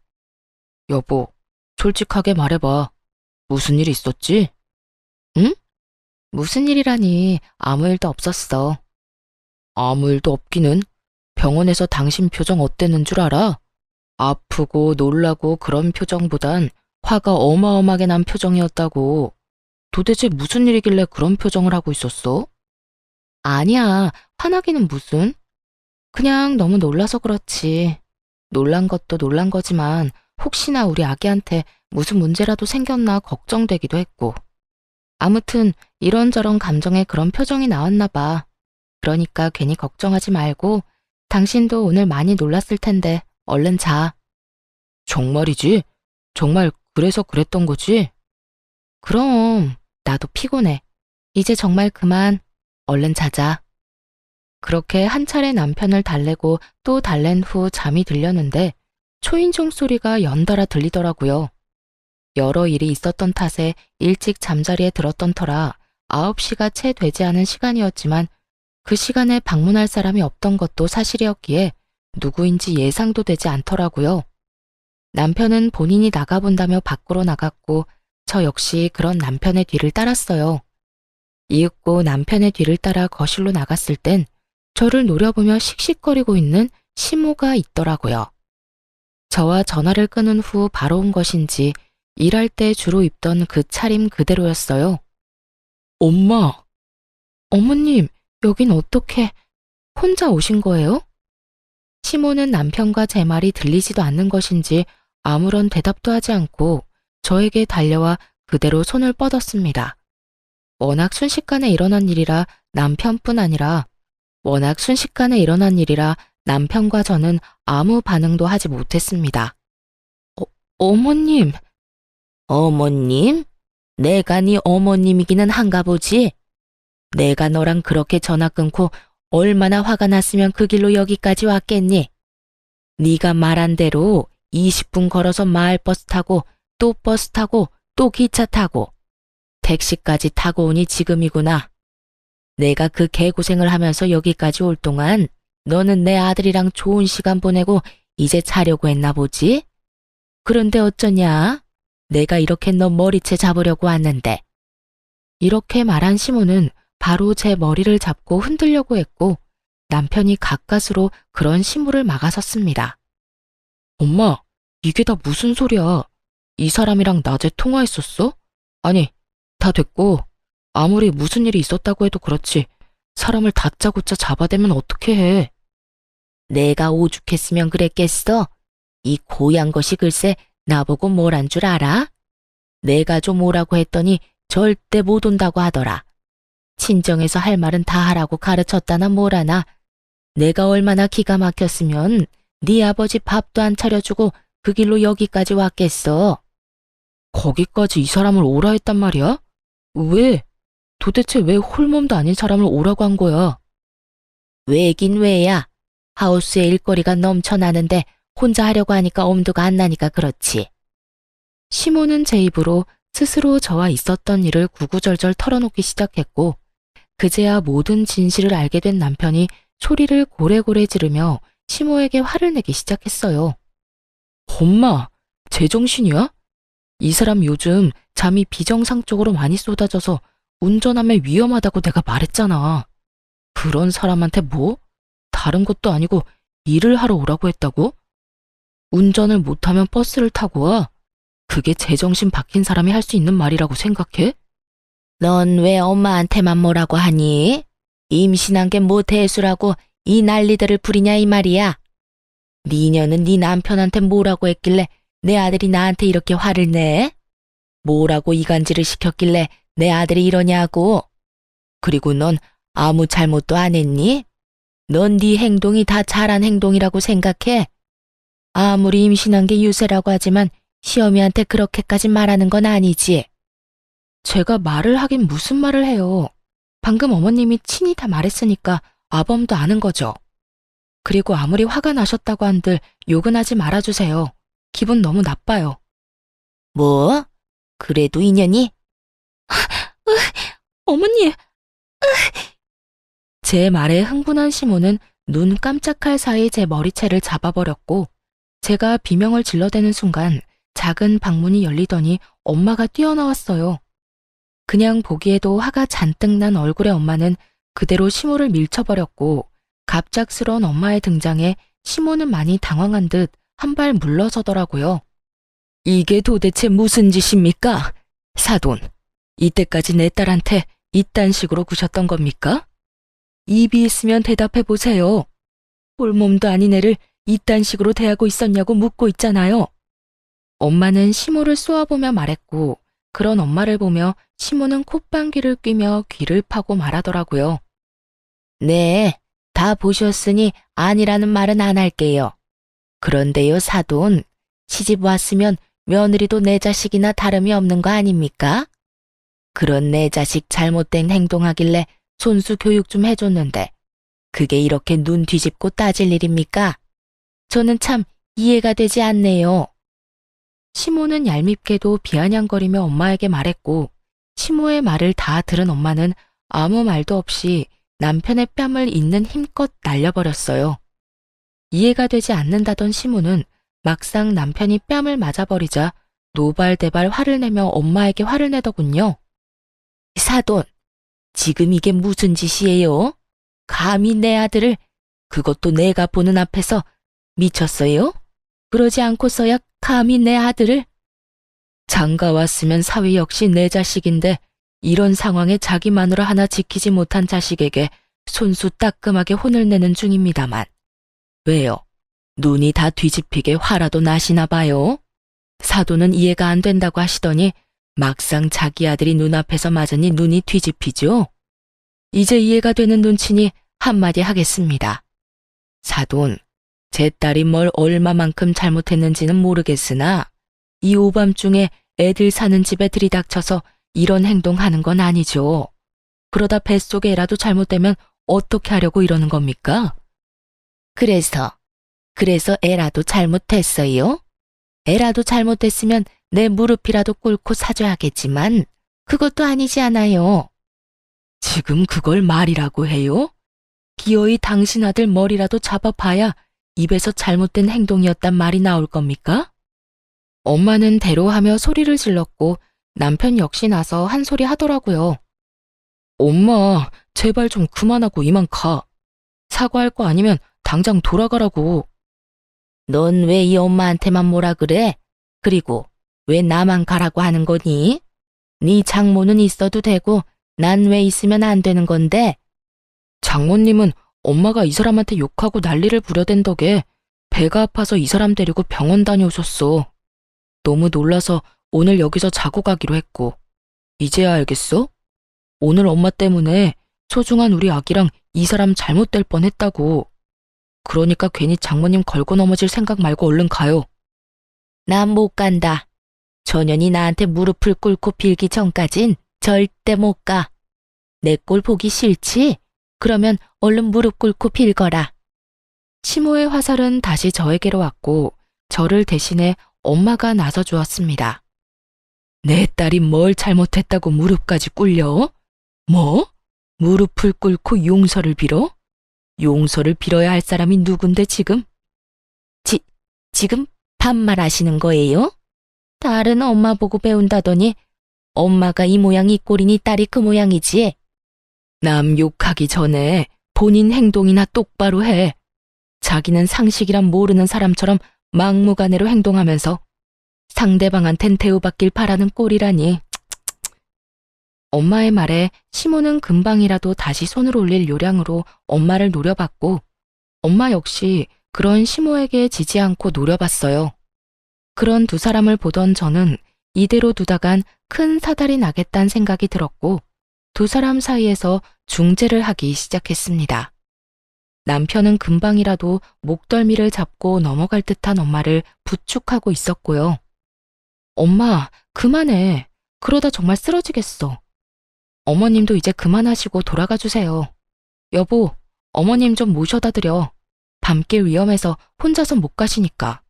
여보, 솔직하게 말해봐. 무슨 일 있었지? 응? 무슨 일이라니 아무 일도 없었어. 아무 일도 없기는 병원에서 당신 표정 어땠는 줄 알아? 아프고 놀라고 그런 표정보단 화가 어마어마하게 난 표정이었다고. 도대체 무슨 일이길래 그런 표정을 하고 있었어? 아니야, 화나기는 무슨? 그냥 너무 놀라서 그렇지. 놀란 것도 놀란 거지만 혹시나 우리 아기한테 무슨 문제라도 생겼나 걱정되기도 했고. 아무튼 이런저런 감정에 그런 표정이 나왔나 봐. 그러니까 괜히 걱정하지 말고 당신도 오늘 많이 놀랐을 텐데 얼른 자. 정말이지? 정말 그래서 그랬던 거지? 그럼 나도 피곤해. 이제 정말 그만. 얼른 자자. 그렇게 한 차례 남편을 달래고 또 달랜 후 잠이 들렸는데 초인종 소리가 연달아 들리더라고요. 여러 일이 있었던 탓에 일찍 잠자리에 들었던 터라 9시가 채 되지 않은 시간이었지만 그 시간에 방문할 사람이 없던 것도 사실이었기에 누구인지 예상도 되지 않더라고요. 남편은 본인이 나가본다며 밖으로 나갔고 저 역시 그런 남편의 뒤를 따랐어요. 이윽고 남편의 뒤를 따라 거실로 나갔을 땐 저를 노려보며 씩씩거리고 있는 시모가 있더라고요. 저와 전화를 끊은 후 바로 온 것인지 일할 때 주로 입던 그 차림 그대로였어요. 엄마! 어머님, 여긴 어떻게 혼자 오신 거예요? 시모는 남편과 제 말이 들리지도 않는 것인지 아무런 대답도 하지 않고 저에게 달려와 그대로 손을 뻗었습니다. 워낙 순식간에 일어난 일이라 남편과 저는 아무 반응도 하지 못했습니다. 어머님. 어머님? 내가 네 어머님이기는 한가 보지? 내가 너랑 그렇게 전화 끊고 얼마나 화가 났으면 그 길로 여기까지 왔겠니? 네가 말한 대로 20분 걸어서 마을버스 타고 또 버스 타고 또 기차 타고 택시까지 타고 오니 지금이구나. 내가 그 개고생을 하면서 여기까지 올 동안 너는 내 아들이랑 좋은 시간 보내고 이제 자려고 했나 보지? 그런데 어쩌냐? 내가 이렇게 너 머리채 잡으려고 왔는데. 이렇게 말한 시모는 바로 제 머리를 잡고 흔들려고 했고 남편이 가까스로 그런 시모를 막아섰습니다. 엄마, 이게 다 무슨 소리야? 이 사람이랑 낮에 통화했었어? 아니, 다 됐고 아무리 무슨 일이 있었다고 해도 그렇지 사람을 다짜고짜 잡아대면 어떻게 해? 내가 오죽했으면 그랬겠어? 이 고얀 것이 글쎄 나보고 뭘 한 줄 알아? 내가 좀 오라고 했더니 절대 못 온다고 하더라. 친정에서 할 말은 다 하라고 가르쳤다나 뭐라나. 내가 얼마나 기가 막혔으면 네 아버지 밥도 안 차려주고 그 길로 여기까지 왔겠어. 거기까지 이 사람을 오라 했단 말이야? 왜? 도대체 왜 홀몸도 아닌 사람을 오라고 한 거야? 왜긴 왜야. 하우스에 일거리가 넘쳐나는데 혼자 하려고 하니까 엄두가 안 나니까 그렇지. 시모는 제 입으로 스스로 저와 있었던 일을 구구절절 털어놓기 시작했고, 그제야 모든 진실을 알게 된 남편이 소리를 고래고래 지르며 시모에게 화를 내기 시작했어요. 엄마, 제정신이야? 이 사람 요즘 잠이 비정상적으로 많이 쏟아져서 운전하면 위험하다고 내가 말했잖아. 그런 사람한테 뭐? 다른 것도 아니고 일을 하러 오라고 했다고? 운전을 못하면 버스를 타고 와. 그게 제정신 박힌 사람이 할 수 있는 말이라고 생각해? 넌 왜 엄마한테만 뭐라고 하니? 임신한 게 뭐 대수라고 이 난리들을 부리냐 이 말이야. 니녀는 네 남편한테 뭐라고 했길래 내 아들이 나한테 이렇게 화를 내? 뭐라고 이간질을 시켰길래 내 아들이 이러냐고. 그리고 넌 아무 잘못도 안 했니? 넌 네 행동이 다 잘한 행동이라고 생각해? 아무리 임신한 게 유세라고 하지만 시어미한테 그렇게까지 말하는 건 아니지. 제가 말을 하긴 무슨 말을 해요. 방금 어머님이 친히 다 말했으니까 아범도 아는 거죠. 그리고 아무리 화가 나셨다고 한들 욕은 하지 말아주세요. 기분 너무 나빠요. 뭐? 그래도 인연이? 어머니! 제 말에 흥분한 시모는 눈 깜짝할 사이 제 머리채를 잡아버렸고, 제가 비명을 질러대는 순간 작은 방문이 열리더니 엄마가 뛰어나왔어요. 그냥 보기에도 화가 잔뜩 난 얼굴의 엄마는 그대로 시모를 밀쳐버렸고, 갑작스러운 엄마의 등장에 시모는 많이 당황한 듯 한 발 물러서더라고요. 이게 도대체 무슨 짓입니까? 사돈, 이때까지 내 딸한테 이딴 식으로 구셨던 겁니까? 입이 있으면 대답해 보세요. 홀몸도 아닌 애를 이딴 식으로 대하고 있었냐고 묻고 있잖아요. 엄마는 시모를 쏘아보며 말했고, 그런 엄마를 보며 시모는 콧방귀를 뀌며 귀를 파고 말하더라고요. 네, 다 보셨으니 아니라는 말은 안 할게요. 그런데요, 사돈, 시집 왔으면 며느리도 내 자식이나 다름이 없는 거 아닙니까? 그런 내 자식 잘못된 행동하길래 손수 교육 좀 해줬는데 그게 이렇게 눈 뒤집고 따질 일입니까? 저는 참 이해가 되지 않네요. 시모는 얄밉게도 비아냥거리며 엄마에게 말했고, 시모의 말을 다 들은 엄마는 아무 말도 없이 남편의 뺨을 있는 힘껏 날려버렸어요. 이해가 되지 않는다던 시모는 막상 남편이 뺨을 맞아버리자 노발대발 화를 내며 엄마에게 화를 내더군요. 사돈, 지금 이게 무슨 짓이에요? 감히 내 아들을, 그것도 내가 보는 앞에서 미쳤어요? 그러지 않고서야 감히 내 아들을? 장가 왔으면 사위 역시 내 자식인데 이런 상황에 자기 마누라 하나 지키지 못한 자식에게 손수 따끔하게 혼을 내는 중입니다만. 왜요? 눈이 다 뒤집히게 화라도 나시나 봐요? 사돈은 이해가 안 된다고 하시더니 막상 자기 아들이 눈앞에서 맞으니 눈이 뒤집히죠? 이제 이해가 되는 눈치니 한마디 하겠습니다. 사돈, 제 딸이 뭘 얼마만큼 잘못했는지는 모르겠으나 이 오밤중에 애들 사는 집에 들이닥쳐서 이런 행동하는 건 아니죠. 그러다 뱃속에 애라도 잘못되면 어떻게 하려고 이러는 겁니까? 그래서 애라도 잘못했어요? 애라도 잘못됐으면 내 무릎이라도 꿇고 사줘야겠지만 그것도 아니지 않아요. 지금 그걸 말이라고 해요? 기어이 당신 아들 머리라도 잡아봐야 입에서 잘못된 행동이었단 말이 나올 겁니까? 엄마는 대로하며 소리를 질렀고 남편 역시 나서 한 소리 하더라고요. 엄마, 제발 좀 그만하고 이만 가. 사과할 거 아니면 당장 돌아가라고. 넌 왜 이 엄마한테만 뭐라 그래? 그리고 왜 나만 가라고 하는 거니? 네 장모는 있어도 되고 난 왜 있으면 안 되는 건데? 장모님은 엄마가 이 사람한테 욕하고 난리를 부려댄 덕에 배가 아파서 이 사람 데리고 병원 다녀오셨어. 너무 놀라서 오늘 여기서 자고 가기로 했고. 이제야 알겠어? 오늘 엄마 때문에 소중한 우리 아기랑 이 사람 잘못될 뻔했다고. 그러니까 괜히 장모님 걸고 넘어질 생각 말고 얼른 가요. 난 못 간다. 전현이 나한테 무릎을 꿇고 빌기 전까진 절대 못 가. 내 꼴 보기 싫지? 그러면 얼른 무릎 꿇고 빌거라. 시모의 화살은 다시 저에게로 왔고 저를 대신해 엄마가 나서 주었습니다. 내 딸이 뭘 잘못했다고 무릎까지 꿇려? 뭐? 무릎을 꿇고 용서를 빌어? 용서를 빌어야 할 사람이 누군데 지금? 지금 반말하시는 거예요? 딸은 엄마 보고 배운다더니 엄마가 이 모양 이 꼴이니 딸이 그 모양이지. 남 욕하기 전에 본인 행동이나 똑바로 해. 자기는 상식이란 모르는 사람처럼 막무가내로 행동하면서 상대방한텐 대우받길 바라는 꼴이라니. 엄마의 말에 시모는 금방이라도 다시 손을 올릴 요량으로 엄마를 노려봤고 엄마 역시 그런 시모에게 지지 않고 노려봤어요. 그런 두 사람을 보던 저는 이대로 두다간 큰 사달이 나겠다는 생각이 들었고 두 사람 사이에서 중재를 하기 시작했습니다. 남편은 금방이라도 목덜미를 잡고 넘어갈 듯한 엄마를 부축하고 있었고요. 엄마, 그만해. 그러다 정말 쓰러지겠어. 어머님도 이제 그만하시고 돌아가 주세요. 여보, 어머님 좀 모셔다 드려. 밤길 위험해서 혼자서 못 가시니까.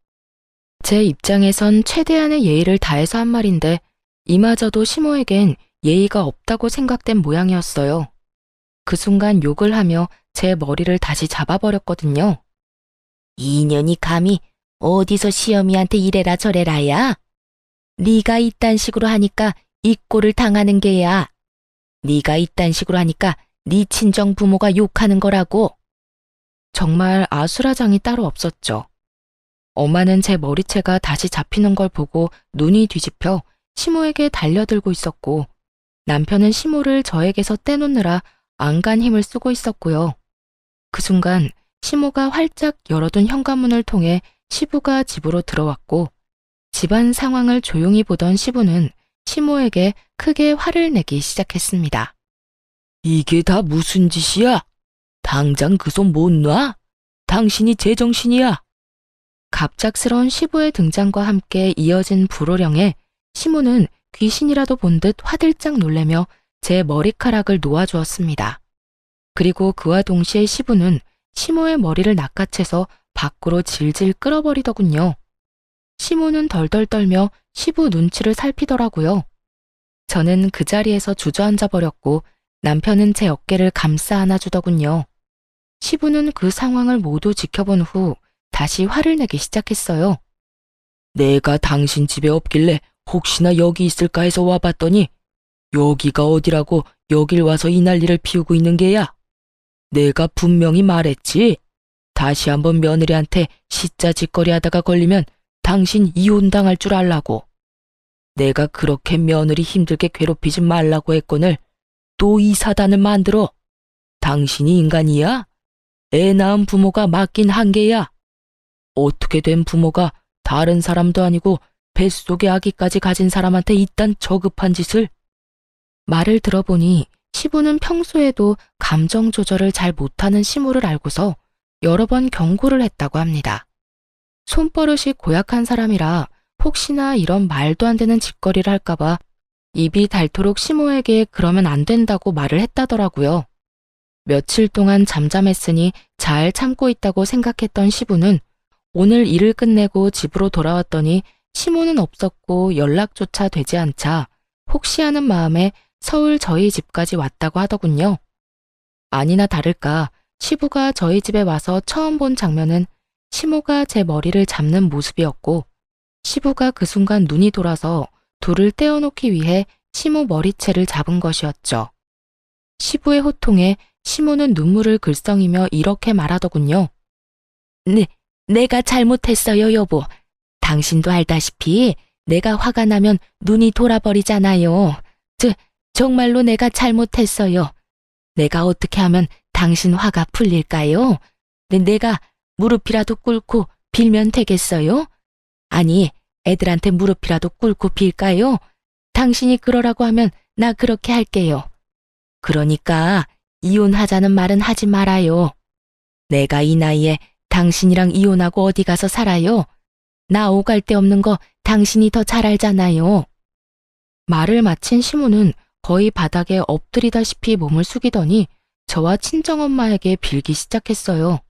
제 입장에선 최대한의 예의를 다해서 한 말인데 이마저도 시모에겐 예의가 없다고 생각된 모양이었어요. 그 순간 욕을 하며 제 머리를 다시 잡아버렸거든요. 이년이 감히 어디서 시어미한테 이래라 저래라야? 네가 이딴 식으로 하니까 이 꼴을 당하는 게야. 네가 이딴 식으로 하니까 네 친정 부모가 욕하는 거라고. 정말 아수라장이 따로 없었죠. 엄마는 제 머리채가 다시 잡히는 걸 보고 눈이 뒤집혀 시모에게 달려들고 있었고 남편은 시모를 저에게서 떼놓느라 안간 힘을 쓰고 있었고요. 그 순간 시모가 활짝 열어둔 현관문을 통해 시부가 집으로 들어왔고 집안 상황을 조용히 보던 시부는 시모에게 크게 화를 내기 시작했습니다. 이게 다 무슨 짓이야? 당장 그 손 못 놔? 당신이 제정신이야? 갑작스러운 시부의 등장과 함께 이어진 불호령에 시모는 귀신이라도 본 듯 화들짝 놀래며 제 머리카락을 놓아주었습니다. 그리고 그와 동시에 시부는 시모의 머리를 낚아채서 밖으로 질질 끌어버리더군요. 시모는 덜덜 떨며 시부 눈치를 살피더라고요. 저는 그 자리에서 주저앉아 버렸고 남편은 제 어깨를 감싸 안아주더군요. 시부는 그 상황을 모두 지켜본 후 다시 화를 내기 시작했어요. 내가 당신 집에 없길래 혹시나 여기 있을까 해서 와봤더니 여기가 어디라고 여길 와서 이 난리를 피우고 있는 게야. 내가 분명히 말했지. 다시 한번 며느리한테 시자 짓거리 하다가 걸리면 당신 이혼당할 줄 알라고. 내가 그렇게 며느리 힘들게 괴롭히지 말라고 했거늘 또 이 사단을 만들어. 당신이 인간이야? 애 낳은 부모가 맞긴 한계야. 어떻게 된 부모가 다른 사람도 아니고 뱃속에 아기까지 가진 사람한테 이딴 저급한 짓을. 말을 들어보니 시부는 평소에도 감정 조절을 잘 못하는 시모를 알고서 여러 번 경고를 했다고 합니다. 손버릇이 고약한 사람이라 혹시나 이런 말도 안 되는 짓거리를 할까봐 입이 닳도록 시모에게 그러면 안 된다고 말을 했다더라고요. 며칠 동안 잠잠했으니 잘 참고 있다고 생각했던 시부는 오늘 일을 끝내고 집으로 돌아왔더니 시모는 없었고 연락조차 되지 않자 혹시 하는 마음에 서울 저희 집까지 왔다고 하더군요. 아니나 다를까 시부가 저희 집에 와서 처음 본 장면은 시모가 제 머리를 잡는 모습이었고 시부가 그 순간 눈이 돌아서 둘을 떼어놓기 위해 시모 머리채를 잡은 것이었죠. 시부의 호통에 시모는 눈물을 글썽이며 이렇게 말하더군요. 내가 잘못했어요, 여보. 당신도 알다시피 내가 화가 나면 눈이 돌아버리잖아요. 정말로 내가 잘못했어요. 내가 어떻게 하면 당신 화가 풀릴까요? 내가 무릎이라도 꿇고 빌면 되겠어요? 아니, 애들한테 무릎이라도 꿇고 빌까요? 당신이 그러라고 하면 나 그렇게 할게요. 그러니까 이혼하자는 말은 하지 말아요. 내가 이 나이에 당신이랑 이혼하고 어디 가서 살아요? 나 오갈 데 없는 거 당신이 더 잘 알잖아요. 말을 마친 시모는 거의 바닥에 엎드리다시피 몸을 숙이더니 저와 친정엄마에게 빌기 시작했어요.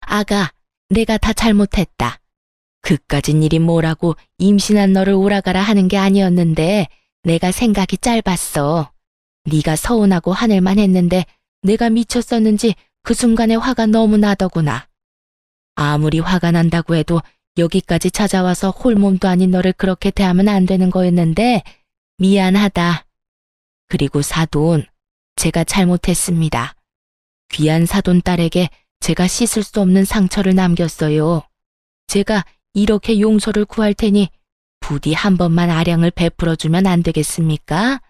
아가, 내가 다 잘못했다. 그까진 일이 뭐라고 임신한 너를 오라가라 하는 게 아니었는데 내가 생각이 짧았어. 네가 서운하고 화낼만 했는데 내가 미쳤었는지 그 순간에 화가 너무 나더구나. 아무리 화가 난다고 해도 여기까지 찾아와서 홀몸도 아닌 너를 그렇게 대하면 안 되는 거였는데 미안하다. 그리고 사돈, 제가 잘못했습니다. 귀한 사돈 딸에게 제가 씻을 수 없는 상처를 남겼어요. 제가 이렇게 용서를 구할 테니 부디 한 번만 아량을 베풀어주면 안 되겠습니까?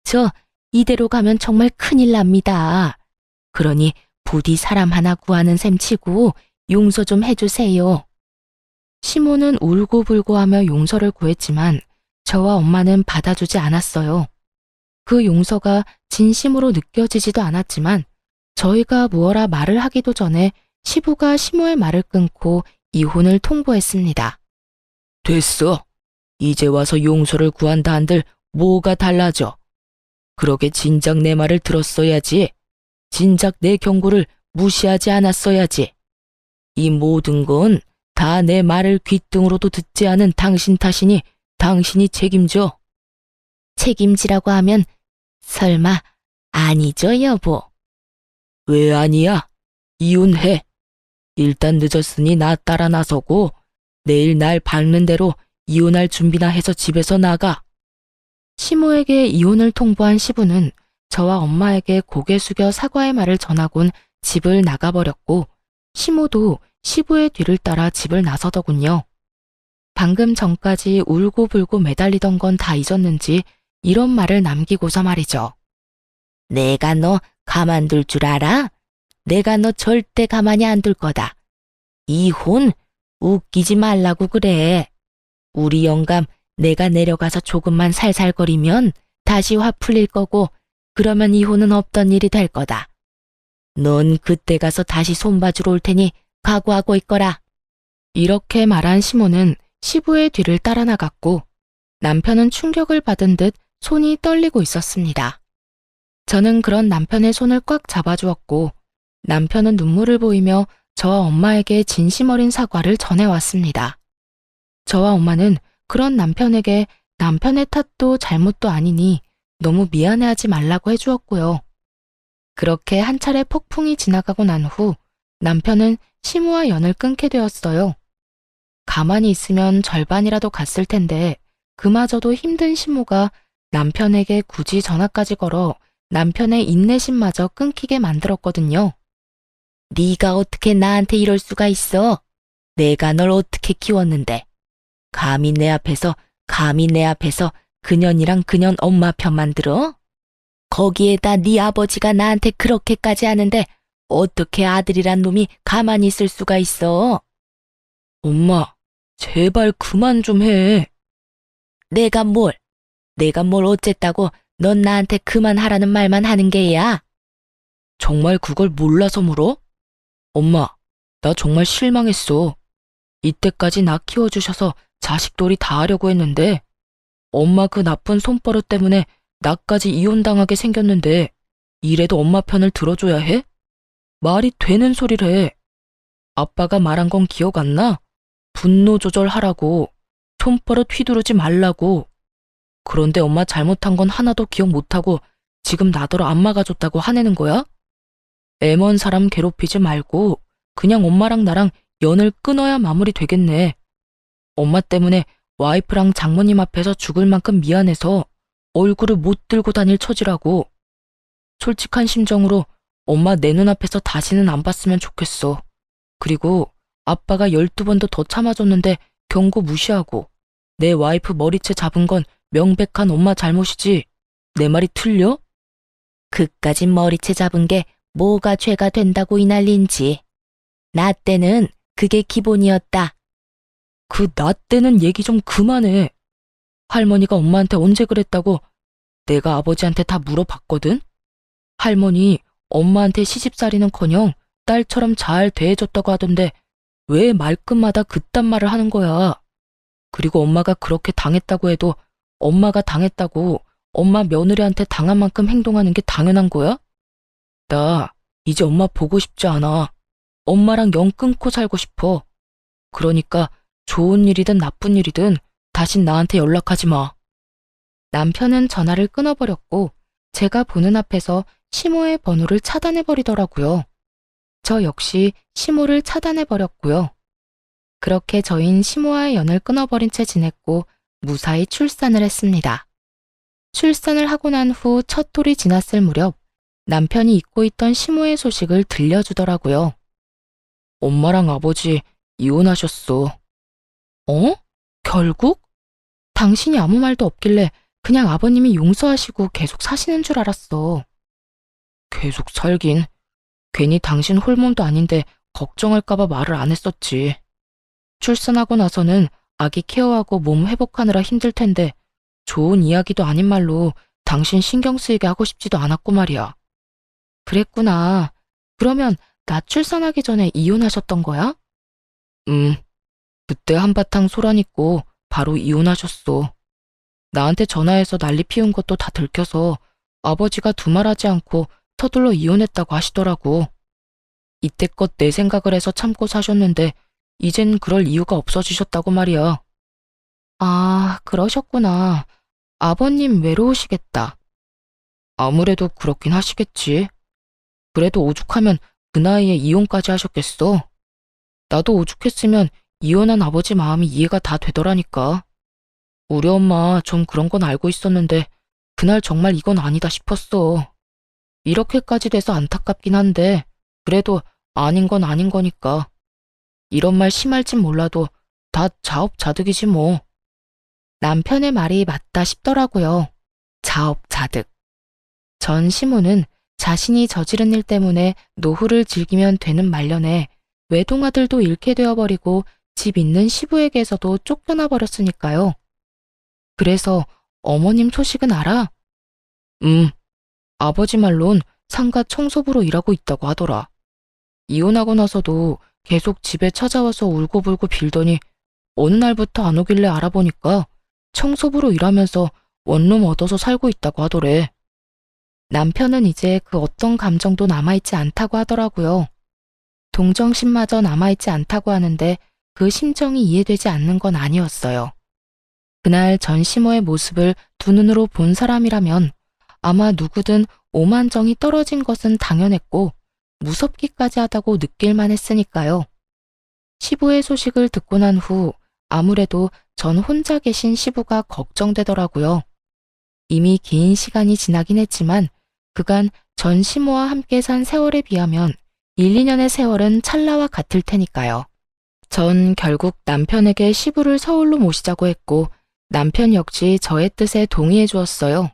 저 이대로 가면 정말 큰일 납니다. 그러니 부디 사람 하나 구하는 셈 치고 용서 좀 해주세요. 시모는 울고불고 하며 용서를 구했지만 저와 엄마는 받아주지 않았어요. 그 용서가 진심으로 느껴지지도 않았지만 저희가 무어라 말을 하기도 전에 시부가 시모의 말을 끊고 이혼을 통보했습니다. 됐어. 이제 와서 용서를 구한다 한들 뭐가 달라져. 그러게 진작 내 말을 들었어야지. 진작 내 경고를 무시하지 않았어야지. 이 모든 건 다 내 말을 귓등으로도 듣지 않은 당신 탓이니 당신이 책임져. 책임지라고 하면 설마 아니죠, 여보? 왜 아니야? 이혼해. 일단 늦었으니 나 따라 나서고 내일 날 밝는 대로 이혼할 준비나 해서 집에서 나가. 시모에게 이혼을 통보한 시부는 저와 엄마에게 고개 숙여 사과의 말을 전하곤 집을 나가버렸고 시모도 시부의 뒤를 따라 집을 나서더군요. 방금 전까지 울고불고 매달리던 건 다 잊었는지 이런 말을 남기고서 말이죠. 내가 너 가만둘 줄 알아? 내가 너 절대 가만히 안 둘 거다. 이혼? 웃기지 말라고 그래. 우리 영감 내가 내려가서 조금만 살살거리면 다시 화 풀릴 거고 그러면 이혼은 없던 일이 될 거다. 넌 그때 가서 다시 손봐주러 올 테니 각오하고 있거라. 이렇게 말한 시모는 시부의 뒤를 따라 나갔고 남편은 충격을 받은 듯 손이 떨리고 있었습니다. 저는 그런 남편의 손을 꽉 잡아주었고 남편은 눈물을 보이며 저와 엄마에게 진심 어린 사과를 전해왔습니다. 저와 엄마는 그런 남편에게 남편의 탓도 잘못도 아니니 너무 미안해하지 말라고 해주었고요. 그렇게 한 차례 폭풍이 지나가고 난 후 남편은 시모와 연을 끊게 되었어요. 가만히 있으면 절반이라도 갔을 텐데 그마저도 힘든 시모가 남편에게 굳이 전화까지 걸어 남편의 인내심마저 끊기게 만들었거든요. 네가 어떻게 나한테 이럴 수가 있어? 내가 널 어떻게 키웠는데. 감히 내 앞에서 그년이랑 그년 엄마 편만 들어? 거기에다 네 아버지가 나한테 그렇게까지 하는데 어떻게 아들이란 놈이 가만히 있을 수가 있어? 엄마, 제발 그만 좀 해. 내가 뭘 어쨌다고 넌 나한테 그만하라는 말만 하는 게야? 정말 그걸 몰라서 물어? 엄마, 나 정말 실망했어. 이때까지 나 키워주셔서 자식돌이 다 하려고 했는데 엄마 그 나쁜 손버릇 때문에 나까지 이혼당하게 생겼는데 이래도 엄마 편을 들어줘야 해? 말이 되는 소리를 해. 아빠가 말한 건 기억 안 나? 분노 조절하라고, 손버릇 휘두르지 말라고. 그런데 엄마 잘못한 건 하나도 기억 못하고 지금 나더러 안 막아줬다고 화내는 거야? 애먼 사람 괴롭히지 말고 그냥 엄마랑 나랑 연을 끊어야 마무리 되겠네. 엄마 때문에 와이프랑 장모님 앞에서 죽을 만큼 미안해서 얼굴을 못 들고 다닐 처지라고. 솔직한 심정으로 엄마 내 눈앞에서 다시는 안 봤으면 좋겠어. 그리고 아빠가 12번도 더 참아줬는데 경고 무시하고 내 와이프 머리채 잡은 건 명백한 엄마 잘못이지. 내 말이 틀려? 그까진 머리채 잡은 게 뭐가 죄가 된다고 이 난린지. 나 때는 그게 기본이었다. 그 나 때는 얘기 좀 그만해. 할머니가 엄마한테 언제 그랬다고 내가 아버지한테 다 물어봤거든? 할머니, 엄마한테 시집살이는커녕 딸처럼 잘 대해줬다고 하던데 왜 말끝마다 그딴 말을 하는 거야? 그리고 엄마가 그렇게 당했다고 해도 엄마가 당했다고 엄마 며느리한테 당한 만큼 행동하는 게 당연한 거야? 나 이제 엄마 보고 싶지 않아. 엄마랑 영 끊고 살고 싶어. 그러니까 좋은 일이든 나쁜 일이든 다신 나한테 연락하지 마. 남편은 전화를 끊어버렸고 제가 보는 앞에서 시모의 번호를 차단해버리더라고요. 저 역시 시모를 차단해버렸고요. 그렇게 저흰 시모와의 연을 끊어버린 채 지냈고 무사히 출산을 했습니다. 출산을 하고 난 후 첫 돌이 지났을 무렵 남편이 잊고 있던 시모의 소식을 들려주더라고요. 엄마랑 아버지 이혼하셨어. 어? 결국? 당신이 아무 말도 없길래 그냥 아버님이 용서하시고 계속 사시는 줄 알았어. 계속 살긴. 괜히 당신 홀몸도 아닌데 걱정할까봐 말을 안 했었지. 출산하고 나서는 아기 케어하고 몸 회복하느라 힘들 텐데 좋은 이야기도 아닌 말로 당신 신경 쓰이게 하고 싶지도 않았고 말이야. 그랬구나. 그러면 나 출산하기 전에 이혼하셨던 거야? 그때 한바탕 소란있고 바로 이혼하셨어. 나한테 전화해서 난리 피운 것도 다 들켜서 아버지가 두말하지 않고 서둘러 이혼했다고 하시더라고. 이때껏 내 생각을 해서 참고 사셨는데 이젠 그럴 이유가 없어지셨다고 말이야. 아, 그러셨구나. 아버님 외로우시겠다. 아무래도 그렇긴 하시겠지. 그래도 오죽하면 그 나이에 이혼까지 하셨겠어. 나도 오죽했으면 이혼한 아버지 마음이 이해가 다 되더라니까. 우리 엄마 좀 그런 건 알고 있었는데 그날 정말 이건 아니다 싶었어. 이렇게까지 돼서 안타깝긴 한데 그래도 아닌 건 아닌 거니까. 이런 말 심할진 몰라도 다 자업자득이지 뭐. 남편의 말이 맞다 싶더라고요. 자업자득. 전 시모는 자신이 저지른 일 때문에 노후를 즐기면 되는 말년에 외동아들도 잃게 되어버리고 집 있는 시부에게서도 쫓겨나 버렸으니까요. 그래서 어머님 소식은 알아? 아버지 말론 상가 청소부로 일하고 있다고 하더라. 이혼하고 나서도 계속 집에 찾아와서 울고불고 빌더니 어느 날부터 안 오길래 알아보니까 청소부로 일하면서 원룸 얻어서 살고 있다고 하더래. 남편은 이제 그 어떤 감정도 남아있지 않다고 하더라고요. 동정심마저 남아있지 않다고 하는데 그 심정이 이해되지 않는 건 아니었어요. 그날 전 시모의 모습을 두 눈으로 본 사람이라면 아마 누구든 오만정이 떨어진 것은 당연했고 무섭기까지 하다고 느낄만 했으니까요. 시부의 소식을 듣고 난 후 아무래도 전 혼자 계신 시부가 걱정되더라고요. 이미 긴 시간이 지나긴 했지만 그간 전 시모와 함께 산 세월에 비하면 1, 2년의 세월은 찰나와 같을 테니까요. 전 결국 남편에게 시부를 서울로 모시자고 했고 남편 역시 저의 뜻에 동의해 주었어요.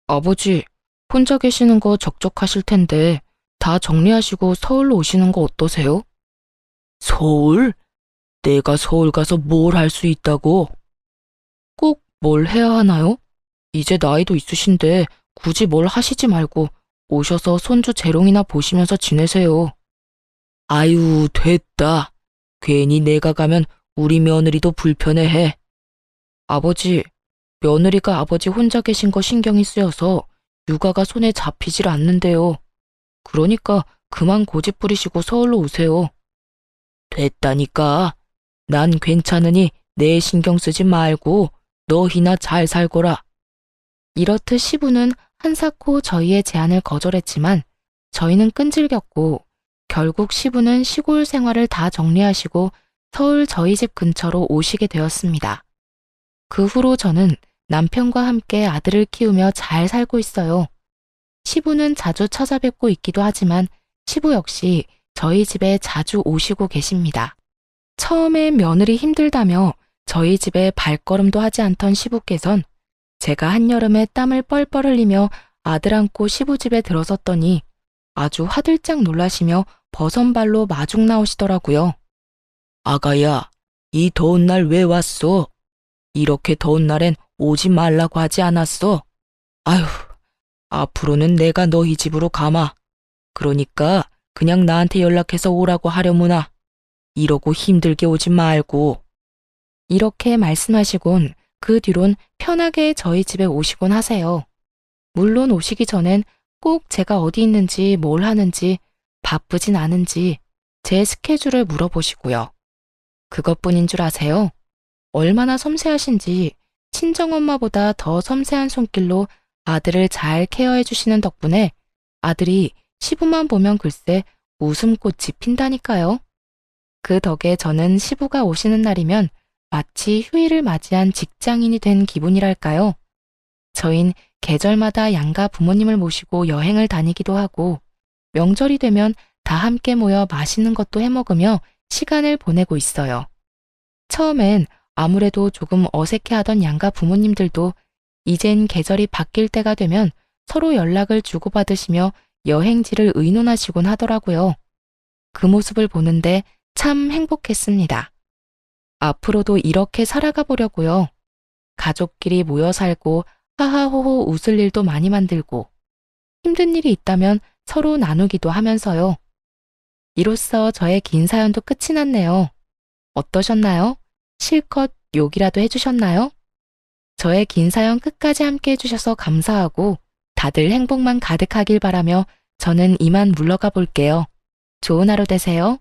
아버지, 혼자 계시는 거 적적하실 텐데 다 정리하시고 서울로 오시는 거 어떠세요? 서울? 내가 서울 가서 뭘 할 수 있다고? 꼭 뭘 해야 하나요? 이제 나이도 있으신데 굳이 뭘 하시지 말고 오셔서 손주 재롱이나 보시면서 지내세요. 아유, 됐다. 괜히 내가 가면 우리 며느리도 불편해해. 아버지, 며느리가 아버지 혼자 계신 거 신경이 쓰여서 육아가 손에 잡히질 않는데요. 그러니까 그만 고집 부리시고 서울로 오세요. 됐다니까. 난 괜찮으니 내 신경 쓰지 말고 너희나 잘 살거라. 이렇듯 시부는 한사코 저희의 제안을 거절했지만 저희는 끈질겼고 결국 시부는 시골 생활을 다 정리하시고 서울 저희 집 근처로 오시게 되었습니다. 그 후로 저는 남편과 함께 아들을 키우며 잘 살고 있어요. 시부는 자주 찾아뵙고 있기도 하지만 시부 역시 저희 집에 자주 오시고 계십니다. 처음에 며느리 힘들다며 저희 집에 발걸음도 하지 않던 시부께선 제가 한여름에 땀을 뻘뻘 흘리며 아들 안고 시부 집에 들어섰더니 아주 화들짝 놀라시며 버선발로 마중 나오시더라고요. 아가야, 이 더운 날 왜 왔어? 이렇게 더운 날엔 오지 말라고 하지 않았어? 아휴, 앞으로는 내가 너희 집으로 가마. 그러니까 그냥 나한테 연락해서 오라고 하려무나. 이러고 힘들게 오지 말고. 이렇게 말씀하시곤 그 뒤론 편하게 저희 집에 오시곤 하세요. 물론 오시기 전엔 꼭 제가 어디 있는지 뭘 하는지 바쁘진 않은지 제 스케줄을 물어보시고요. 그것뿐인 줄 아세요? 얼마나 섬세하신지 친정엄마보다 더 섬세한 손길로 아들을 잘 케어해 주시는 덕분에 아들이 시부만 보면 글쎄 웃음꽃이 핀다니까요. 그 덕에 저는 시부가 오시는 날이면 마치 휴일을 맞이한 직장인이 된 기분이랄까요. 저흰 계절마다 양가 부모님을 모시고 여행을 다니기도 하고 명절이 되면 다 함께 모여 맛있는 것도 해먹으며 시간을 보내고 있어요. 처음엔 아무래도 조금 어색해하던 양가 부모님들도 이젠 계절이 바뀔 때가 되면 서로 연락을 주고받으시며 여행지를 의논하시곤 하더라고요. 그 모습을 보는데 참 행복했습니다. 앞으로도 이렇게 살아가 보려고요. 가족끼리 모여 살고 하하호호 웃을 일도 많이 만들고 힘든 일이 있다면 서로 나누기도 하면서요. 이로써 저의 긴 사연도 끝이 났네요. 어떠셨나요? 실컷 욕이라도 해주셨나요? 저의 긴 사연 끝까지 함께 해주셔서 감사하고 다들 행복만 가득하길 바라며 저는 이만 물러가 볼게요. 좋은 하루 되세요.